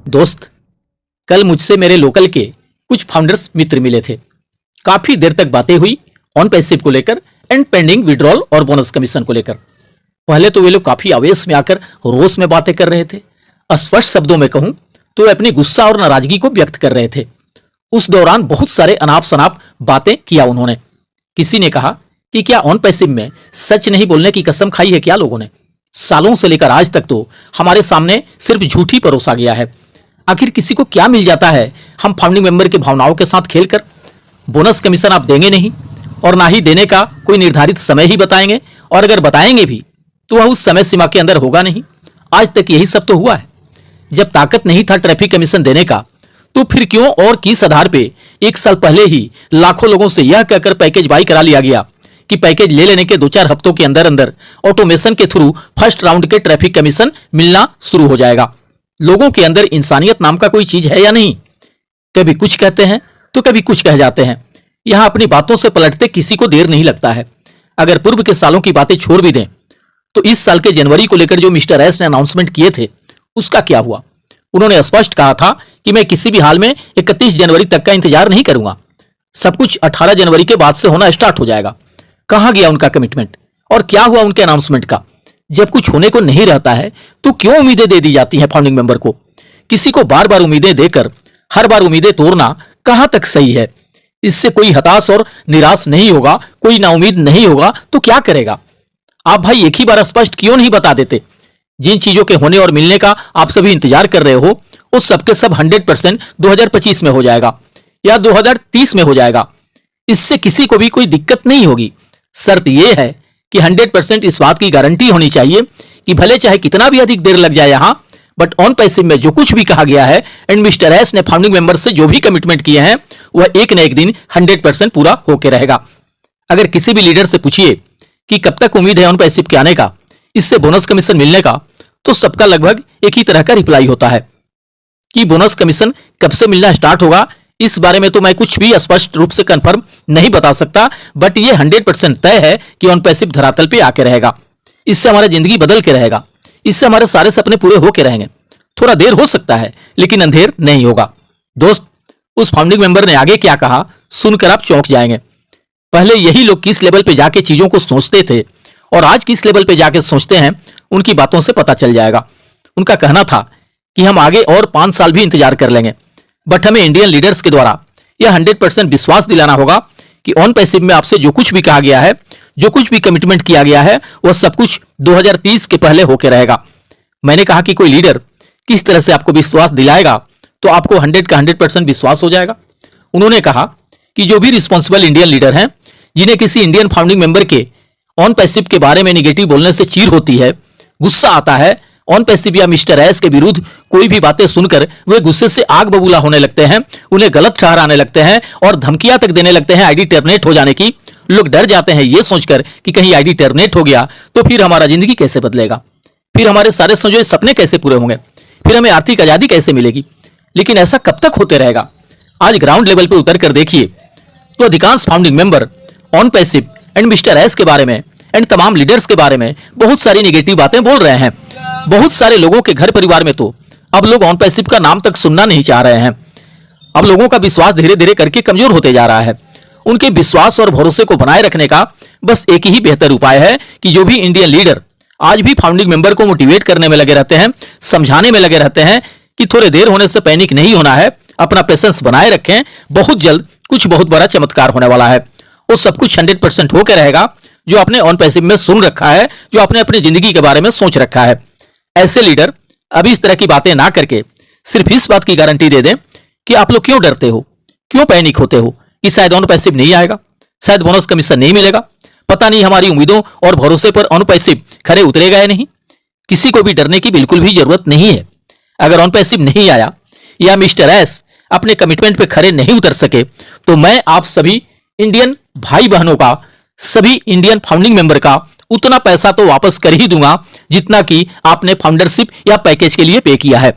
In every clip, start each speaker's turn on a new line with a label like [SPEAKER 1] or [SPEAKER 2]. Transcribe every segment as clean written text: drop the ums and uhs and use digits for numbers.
[SPEAKER 1] दोस्त, कल मुझसे मेरे लोकल के कुछ फाउंडर्स मित्र मिले थे। काफी देर तक बातें हुई ऑन पैसिव को लेकर एंड पेंडिंग विड्रॉल और बोनस कमीशन को लेकर। पहले तो वे लोग काफी आवेश में आकर रोष में बातें कर रहे थे। स्पष्ट शब्दों में कहूं तो वे अपनी गुस्सा और नाराजगी को व्यक्त कर रहे थे। उस दौरान बहुत सारे अनाप शनाप बातें किया उन्होंने। किसी ने कहा कि क्या ऑन पैसिव में सच नहीं बोलने की कसम खाई है क्या लोगों ने? सालों से लेकर आज तक तो हमारे सामने सिर्फ झूठ ही परोसा गया है। आखिर किसी को क्या मिल जाता है हम फाउंडिंग मेंबर की भावनाओं के साथ खेलकर? बोनस कमीशन आप देंगे नहीं और ना ही देने का कोई निर्धारित समय ही बताएंगे, और अगर बताएंगे भी तो वह उस समय सीमा के अंदर होगा नहीं। आज तक यही सब तो हुआ है। जब ताकत नहीं था ट्रैफिक कमीशन देने का, तो फिर क्यों और किस आधार पे 1 साल पहले ही लाखों लोगों से यह कहकर पैकेज बाई करा लिया गया कि पैकेज ले लेने के 2-4 हफ्तों के अंदर अंदर ऑटोमेशन के थ्रू फर्स्ट राउंड के ट्रैफिक कमीशन मिलना शुरू हो जाएगा। लोगों के अंदर इंसानियत नाम का कोई चीज है या नहीं? कभी कुछ कहते हैं तो कभी कुछ कह जाते हैं। यहां अपनी बातों से पलटते किसी को देर नहीं लगता है। अगर पूर्व के सालों की बातें छोड़ भी दें तो इस साल के जनवरी को लेकर जो मिस्टर एस ने अनाउंसमेंट किए थे उसका क्या हुआ? उन्होंने स्पष्ट कहा था कि मैं किसी भी हाल में 31 जनवरी तक का इंतजार नहीं करूंगा, सब कुछ 18 जनवरी के बाद से होना स्टार्ट हो जाएगा। कहां गया उनका कमिटमेंट और क्या हुआ उनके अनाउंसमेंट का? जब कुछ होने को नहीं रहता है तो क्यों उम्मीदें दे दी जाती हैं फाउंडिंग मेंबर को? किसी को बार बार उम्मीदें देकर हर बार उम्मीदें तोड़ना कहां तक सही है? इससे कोई हताश और निराश नहीं होगा, कोई नाउम्मीद नहीं होगा तो क्या करेगा? आप भाई एक ही बार स्पष्ट क्यों नहीं बता देते? जिन चीजों के होने और मिलने का आप सभी इंतजार कर रहे हो उस सबके सब 100% 2025 में हो जाएगा या 2030 में हो जाएगा। इससे किसी को भी कोई दिक्कत नहीं होगी। शर्त यह है कि 100% इस बात की गारंटी होनी चाहिए कि भले चाहे कितना भी अधिक देर लग जाए यहां, बट ऑन पैसिव में जो कुछ भी कहा गया है एंड मिस्टर एस ने फाउंडिंग मेंबर से जो भी कमिटमेंट किए हैं वह एक न एक दिन 100% पूरा होकर रहेगा। अगर किसी भी लीडर से पूछिए कि कब तक उम्मीद है ऑन पैसिव के आने का, इससे बोनस कमीशन मिलने का, तो सबका लगभग एक ही तरह का रिप्लाई होता है कि बोनस कमीशन कब से मिलना स्टार्ट होगा इस बारे में तो मैं कुछ भी स्पष्ट रूप से कंफर्म नहीं बता सकता, बट ये 100% तय है कि ऑन पैसिव धरातल पे आके रहेगा। इससे हमारा जिंदगी बदल के रहेगा, इससे हमारे सारे सपने पूरे होके रहेंगे। थोड़ा देर हो सकता है लेकिन अंधेर नहीं होगा। दोस्त, उस फाउंडिंग मेंबर ने आगे क्या कहा सुनकर आप चौंक जाएंगे। पहले यही लोग किस लेवल पे जाके चीजों को सोचते थे और आज किस लेवल पे जाके सोचते हैं उनकी बातों से पता चल जाएगा। उनका कहना था कि हम आगे और 5 साल भी इंतजार कर लेंगे, बट हमें इंडियन लीडर्स के द्वारा यह 100% विश्वास दिलाना होगा कि ऑन पैसिव में आपसे जो कुछ भी कहा गया है, जो कुछ भी कमिटमेंट किया गया है, वह सब कुछ 2030 के पहले होकर रहेगा। मैंने कहा कि कोई लीडर किस तरह से आपको विश्वास दिलाएगा तो आपको 100 का 100% विश्वास हो जाएगा। उन्होंने कहा कि जो भी रिस्पॉन्सिबल इंडियन लीडर हैं जिन्हें किसी इंडियन फाउंडिंग मेंबर के ऑन पैसिव के बारे में निगेटिव बोलने से चीड़ होती है, गुस्सा आता है, ऑन पैसिव या मिस्टर एस के विरुद्ध कोई भी बातें सुनकर वे गुस्से से आग बबूला होने लगते हैं, उन्हें गलत ठहराने लगते हैं और धमकियां तक देने लगते हैं आईडी टर्मिनेट हो जाने की। लोग डर जाते हैं ये सोचकर कि कहीं आईडी टर्मिनेट हो गया तो फिर हमारा जिंदगी कैसे बदलेगा, फिर हमारे सारे संजोए सपने कैसे पूरे होंगे, फिर हमें आर्थिक आजादी कैसे मिलेगी। लेकिन ऐसा कब तक होते रहेगा? आज ग्राउंड लेवल पर उतर कर देखिए तो अधिकांश founding member on passive and mister S के बारे में एंड तमाम लीडर्स के बारे में बहुत सारी नेगेटिव बातें बोल रहे हैं। बहुत सारे लोगों के घर परिवार में तो अब लोग ऑन पैसिव का नाम तक सुनना नहीं चाह रहे हैं। अब लोगों का विश्वास धीरे धीरे करके कमजोर होते जा रहा है। उनके विश्वास और भरोसे को बनाए रखने का बस एक ही बेहतर उपाय है कि जो भी इंडियन लीडर आज भी फाउंडिंग मेंबर को मोटिवेट करने में लगे रहते हैं, समझाने में लगे रहते हैं कि थोड़े देर होने से पैनिक नहीं होना है, अपना पेशेंस बनाए रखें, बहुत जल्द कुछ बहुत बड़ा चमत्कार होने वाला है। वो सब कुछ 100% होकर रहेगा जो आपने ऑन पैसिव में सुन रखा है, जो आपने अपनी जिंदगी के बारे में सोच रखा है। ऐसे लीडर अभी इस तरह की बातें ना करके सिर्फ इस बात की गारंटी दे दें कि आप लोग क्यों डरते हो, क्यों पैनिक होते हो कि शायद ऑन पैसिव नहीं आएगा, शायद बोनस कमीशन नहीं मिलेगा, पता नहीं हमारी उम्मीदों और भरोसे पर ऑन पैसिव खरे उतरेगा या नहीं। किसी को भी डरने की बिल्कुल भी जरूरत नहीं है। अगर ऑन पैसिव नहीं आया या मिस्टर एस अपने कमिटमेंट पे खरे नहीं उतर सके तो मैं आप सभी इंडियन भाई बहनों का, सभी इंडियन फाउंडिंग मेंबर का उतना पैसा तो वापस कर ही दूंगा जितना कि आपने फाउंडरशिप या पैकेज के लिए पे किया है।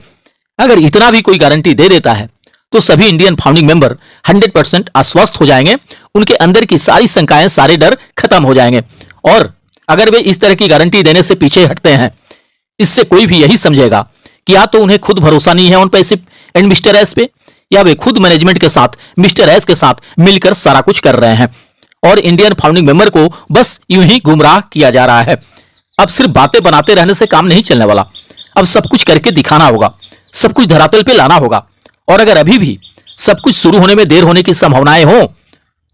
[SPEAKER 1] अगर इतना भी कोई गारंटी दे देता है तो सभी इंडियन फाउंडिंग मेंबर 100% आश्वस्त हो जाएंगे, उनके अंदर की सारी शंकाएं, सारे डर खत्म हो जाएंगे। और अगर वे इस तरह की गारंटी देने से पीछे हटते हैं, इससे कोई भी यही समझेगा कि या तो उन्हें खुद भरोसा नहीं है on passive and mister S पे, या वे खुद मैनेजमेंट के साथ मिस्टर एस के साथ मिलकर सारा कुछ कर रहे हैं और इंडियन फाउंडिंग मेंबर को बस यूं ही गुमराह किया जा रहा है। अब सिर्फ बातें बनाते रहने से काम नहीं चलने वाला, अब सब कुछ करके दिखाना होगा, सब कुछ धरातल पे लाना होगा। और अगर अभी भी सब कुछ शुरू होने में देर होने की संभावनाएं हो,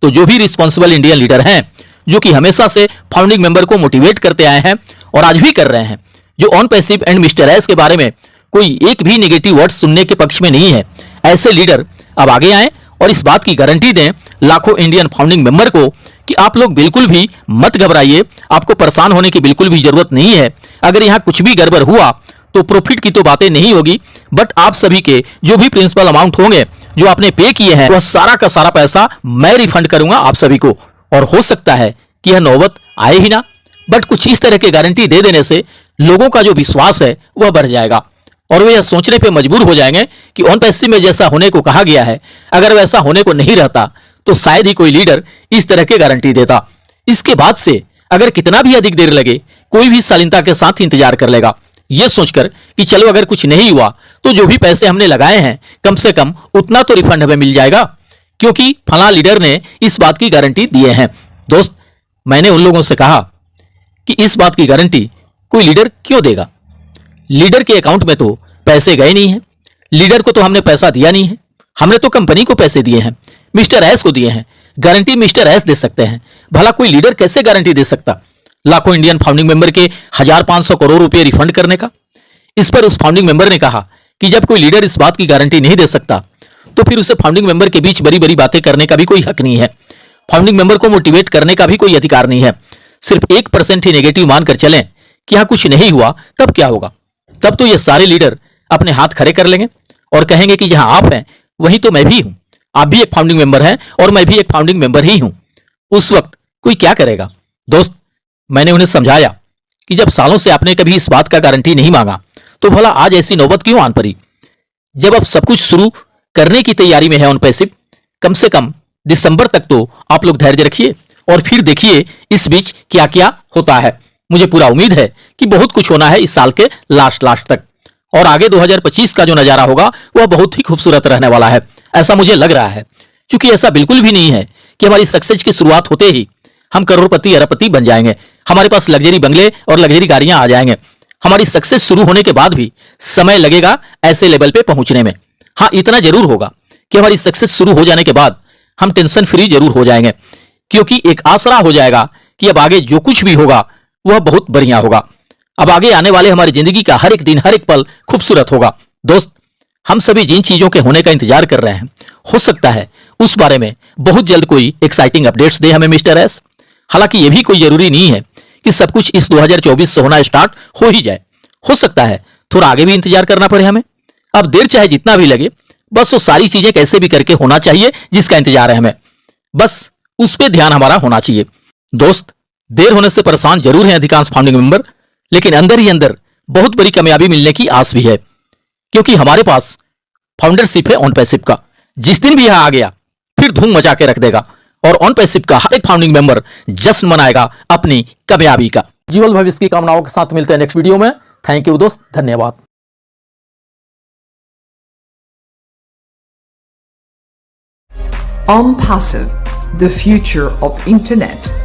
[SPEAKER 1] तो जो भी रिस्पॉन्सिबल इंडियन लीडर हैं, जो कि हमेशा से फाउंडिंग मेंबर को मोटिवेट करते आए हैं और आज भी कर रहे हैं, जो on passive and mister S के बारे में कोई एक भी नेगेटिव वर्ड सुनने के पक्ष में नहीं है, ऐसे लीडर अब आगे आए और इस बात की गारंटी दें लाखों इंडियन फाउंडिंग मेंबर को कि आप लोग बिल्कुल भी मत घबराइए, आपको परेशान होने की बिल्कुल भी जरूरत नहीं है। अगर यहां कुछ भी गड़बड़ हुआ तो प्रॉफिट की तो बातें नहीं होगी, बट आप सभी के जो भी प्रिंसिपल अमाउंट होंगे, जो आपने पे किए हैं, वह सारा का सारा पैसा मैं रिफंड करूंगा आप सभी को। और हो सकता है कि यह नौबत आए ही ना, बट कुछ इस तरह की गारंटी दे देने से लोगों का जो विश्वास है वह बढ़ जाएगा और वे यह सोचने पे मजबूर हो जाएंगे कि ऑन पैसिव में जैसा होने को कहा गया है, अगर वैसा होने को नहीं रहता तो शायद ही कोई लीडर इस तरह की गारंटी देता। इसके बाद से अगर कितना भी अधिक देर लगे, कोई भी शालीनता के साथ इंतजार कर लेगा, यह सोचकर कि चलो अगर कुछ नहीं हुआ तो जो भी पैसे हमने लगाए हैं कम से कम उतना तो रिफंड हमें मिल जाएगा, क्योंकि फला लीडर ने इस बात की गारंटी दिए हैं। दोस्त, मैंने उन लोगों से कहा कि इस बात की गारंटी कोई लीडर क्यों देगा? लीडर के अकाउंट में तो पैसे गए नहीं हैं, लीडर को तो हमने पैसा दिया नहीं है, हमने तो कंपनी को पैसे दिए हैं, मिस्टर एस को दिए हैं। गारंटी मिस्टर एस दे सकते हैं, भला कोई लीडर कैसे गारंटी दे सकता लाखों इंडियन फाउंडिंग मेंबर के 1500 करोड़ रुपए रिफंड करने का? इस पर उस फाउंडिंग मेंबर ने कहा कि जब कोई लीडर इस बात की गारंटी नहीं दे सकता तो फिर उसे फाउंडिंग मेंबर के बीच बड़ी बड़ी बातें करने का भी कोई हक नहीं है, फाउंडिंग मेंबर को मोटिवेट करने का भी कोई अधिकार नहीं है। सिर्फ 1% ही नेगेटिव मानकर चलें कि यहां कुछ नहीं हुआ, तब क्या होगा? तब तो ये सारे लीडर अपने हाथ खड़े कर लेंगे और कहेंगे कि जहां आप हैं वहीं तो मैं भी हूं, आप भी एक फाउंडिंग मेंबर हैं और मैं भी एक फाउंडिंग मेंबर ही हूं। उस वक्त कोई क्या करेगा? दोस्त, मैंने उन्हें समझाया कि जब सालों से आपने कभी इस बात का गारंटी नहीं मांगा तो भला आज ऐसी नौबत क्यों आन पड़ी? जब अब सब कुछ शुरू करने की तैयारी में है ऑन पैसिव, कम से कम दिसंबर तक तो आप लोग धैर्य रखिए और फिर देखिए इस बीच क्या क्या होता है। मुझे पूरा उम्मीद है कि बहुत कुछ होना है इस साल के लास्ट तक और आगे 2025 का जो नजारा होगा वह बहुत ही खूबसूरत रहने वाला है, ऐसा मुझे लग रहा है। क्योंकि ऐसा बिल्कुल भी नहीं है कि हमारी सक्सेस की शुरुआत होते ही हम करोड़पति अरबपति बन जाएंगे, हमारे पास लग्जरी बंगले और लग्जरी गाड़ियां आ जाएंगे। हमारी सक्सेस शुरू होने के बाद भी समय लगेगा ऐसे लेवल पे पहुंचने में। हाँ, इतना जरूर होगा कि हमारी सक्सेस शुरू हो जाने के बाद हम टेंशन फ्री जरूर हो जाएंगे, क्योंकि एक आसरा हो जाएगा कि अब आगे जो कुछ भी होगा वह बहुत बढ़िया होगा। अब आगे आने वाले हमारी जिंदगी का हर एक दिन, हर एक पल खूबसूरत होगा। दोस्त, हम सभी जिन चीजों के होने का इंतजार कर रहे हैं, हो सकता है उस बारे में बहुत जल्द कोई एक्साइटिंग अपडेट्स दे हमें मिस्टर एस। हालांकि यह भी कोई जरूरी नहीं है कि सब कुछ इस 2024 से होना स्टार्ट हो ही जाए, हो सकता है थोड़ा आगे भी इंतजार करना पड़े हमें। अब देर चाहे जितना भी लगे, बस वो सारी चीजें कैसे भी करके होना चाहिए जिसका इंतजार है हमें, बस उस पर ध्यान हमारा होना चाहिए। दोस्त, देर होने से परेशान जरूर हैं अधिकांश फाउंडिंग मेंबर, लेकिन अंदर ही अंदर बहुत बड़ी कामयाबी मिलने की आस भी है, क्योंकि हमारे पास फाउंडरशिप है ऑन पैसिव का। जिस दिन भी यहां आ गया फिर धूम मचा के रख देगा और ऑन पैसिव का हर एक फाउंडिंग मेंबर जश्न मनाएगा अपनी कामयाबी का। जीवन भविष्य की कामनाओं के साथ मिलते हैं नेक्स्ट वीडियो में। थैंक यू दोस्त, धन्यवाद।
[SPEAKER 2] OnPassive, the future of internet.